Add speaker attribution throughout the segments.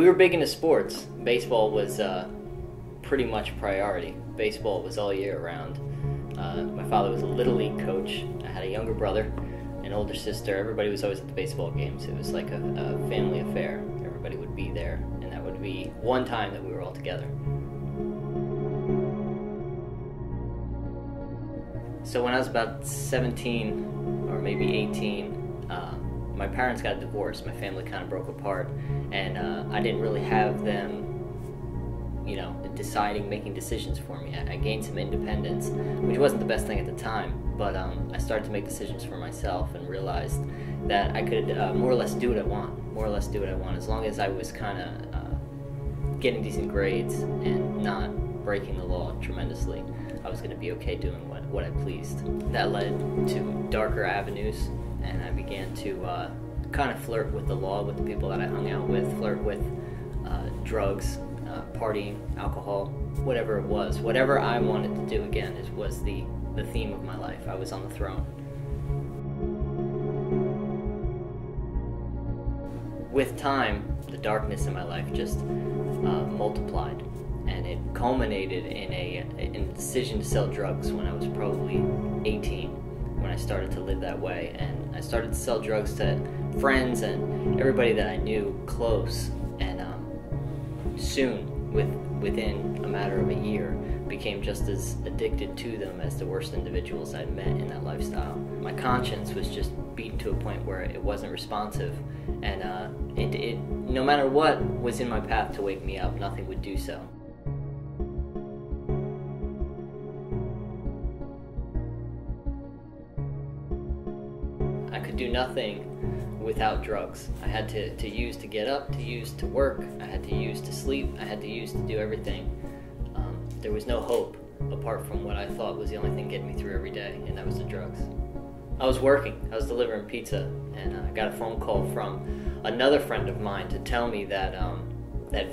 Speaker 1: We were big into sports. Baseball was pretty much priority. Baseball was all year round. My father was a Little League coach. I had a younger brother, an older sister. Everybody was always at the baseball games. It was like a family affair. Everybody would be there, and that would be one time that we were all together. So when I was about 17 or maybe 18, my parents got divorced. My family kind of broke apart, and I didn't really have them, making decisions for me. I gained some independence, which wasn't the best thing at the time, but I started to make decisions for myself and realized that I could more or less do what I want, as long as I was kind of getting decent grades and not breaking the law tremendously. I was going to be okay doing what I pleased. That led to darker avenues, and I began to kind of flirt with the law, with the people that I hung out with, flirt with drugs, partying, alcohol, whatever it was. Whatever I wanted to do again was the theme of my life. I was on the throne. With time, the darkness in my life just multiplied, and it culminated in a decision to sell drugs when I was probably 18, when I started to live that way. And I started to sell drugs to friends and everybody that I knew close, and soon, within a matter of a year, became just as addicted to them as the worst individuals I'd met in that lifestyle. My conscience was just beaten to a point where it wasn't responsive, and no matter what was in my path to wake me up, nothing would do so. I could do nothing without drugs. I had to use to get up, to use to work, I had to use to sleep, I had to use to do everything. There was no hope apart from what I thought was the only thing getting me through every day, and that was the drugs. I was working, I was delivering pizza, and I got a phone call from another friend of mine to tell me that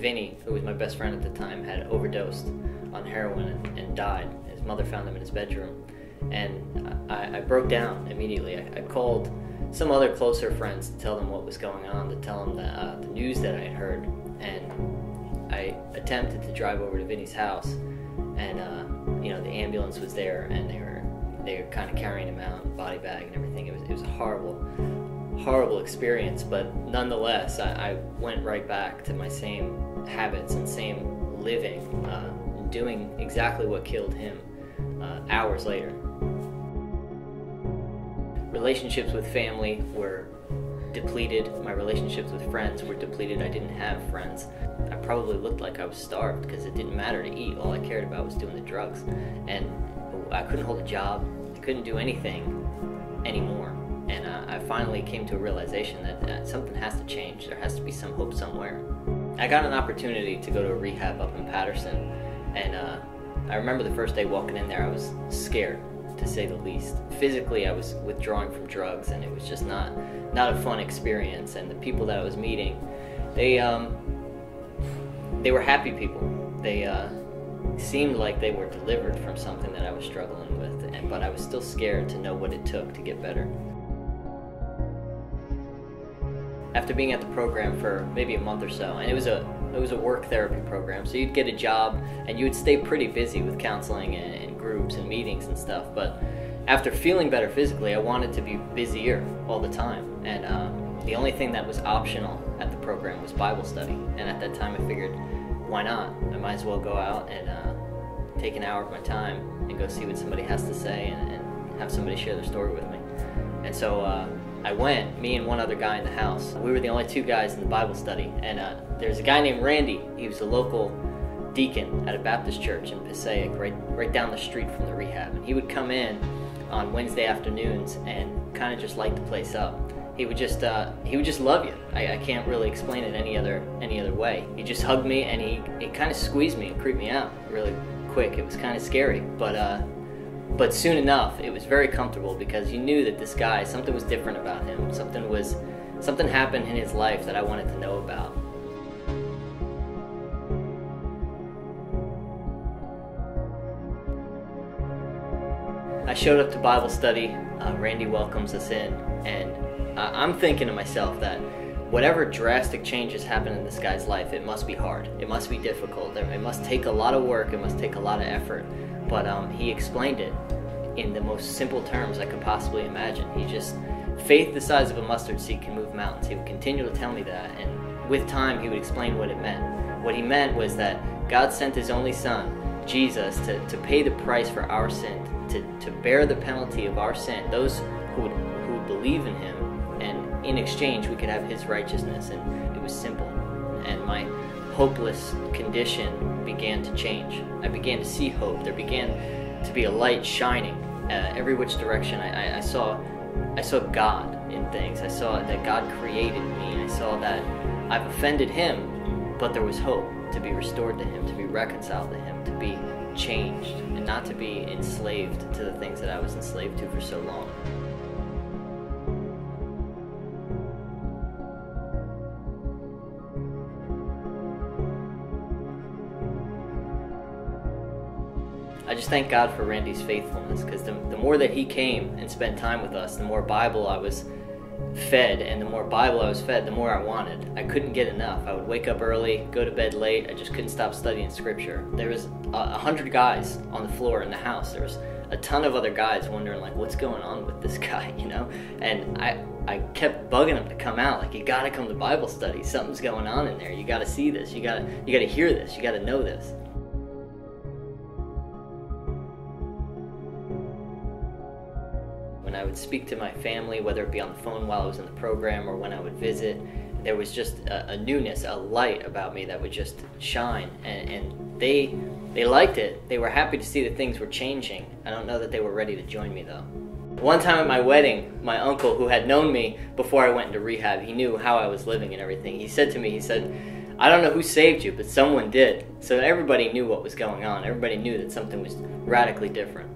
Speaker 1: Vinny, who was my best friend at the time, had overdosed on heroin and died. His mother found him in his bedroom, and I broke down immediately. I called some other closer friends to tell them what was going on, to tell them the news that I had heard, and I attempted to drive over to Vinny's house, and the ambulance was there, and they were kind of carrying him out, body bag and everything. It was a horrible experience, but nonetheless, I went right back to my same habits and same living, doing exactly what killed him hours later. Relationships with family were depleted. My relationships with friends were depleted. I didn't have friends. I probably looked like I was starved because it didn't matter to eat. All I cared about was doing the drugs. And I couldn't hold a job. I couldn't do anything anymore. And I finally came to a realization that something has to change. There has to be some hope somewhere. I got an opportunity to go to a rehab up in Patterson. And I remember the first day walking in there, I was scared, to say the least. Physically, I was withdrawing from drugs, and it was just not a fun experience. And the people that I was meeting, they were happy people. They seemed like they were delivered from something that I was struggling with, but I was still scared to know what it took to get better. After being at the program for maybe a month or so, and it was a work therapy program, so you'd get a job and you would stay pretty busy with counseling and groups and meetings and stuff. But after feeling better physically, I wanted to be busier all the time, and the only thing that was optional at the program was Bible study. And at that time I figured, why not? I might as well go out and take an hour of my time and go see what somebody has to say and have somebody share their story with me. And so I went, me and one other guy in the house. We were the only two guys in the Bible study, and there's a guy named Randy. He was a local deacon at a Baptist church in Passaic, right down the street from the rehab. And he would come in on Wednesday afternoons and kind of just light the place up. He would just love you. I can't really explain it any other way. He just hugged me, and he kind of squeezed me and creeped me out really quick. It was kind of scary, but soon enough, it was very comfortable, because you knew that this guy, something was different about him. Something happened in his life that I wanted to know about. I showed up to Bible study. Randy welcomes us in, and I'm thinking to myself that whatever drastic changes happen in this guy's life, it must be hard. It must be difficult. It must take a lot of work. It must take a lot of effort. But he explained it in the most simple terms I could possibly imagine. Faith the size of a mustard seed can move mountains. He would continue to tell me that, and with time he would explain what it meant. What he meant was that God sent his only son, Jesus, to pay the price for our sin, to bear the penalty of our sin, those who would believe in him, and in exchange we could have his righteousness. And it was simple, and my hopeless condition began to change. I began to see hope. There began to be a light shining every which direction. I saw God in things. I saw that God created me. I saw that I've offended him, but there was hope to be restored to him, to be reconciled to him, to be changed, and not to be enslaved to the things that I was enslaved to for so long. I just thank God for Randy's faithfulness, because the more that he came and spent time with us, the more Bible I was fed, and the more Bible I was fed, the more I wanted. I couldn't get enough. I would wake up early, go to bed late. I just couldn't stop studying scripture. There was 100 guys on the floor in the house. There was a ton of other guys wondering, like, what's going on with this guy, you know? And I kept bugging him to come out, like, you gotta come to Bible study. Something's going on in there. You gotta see this. You gotta hear this. You gotta know this. When I would speak to my family, whether it be on the phone while I was in the program or when I would visit, there was just a newness, a light about me that would just shine, and they liked it. They were happy to see that things were changing. I don't know that they were ready to join me though. One time at my wedding, my uncle, who had known me before I went into rehab, he knew how I was living and everything. He said to me, he said, I don't know who saved you, but someone did. So everybody knew what was going on. Everybody knew that something was radically different.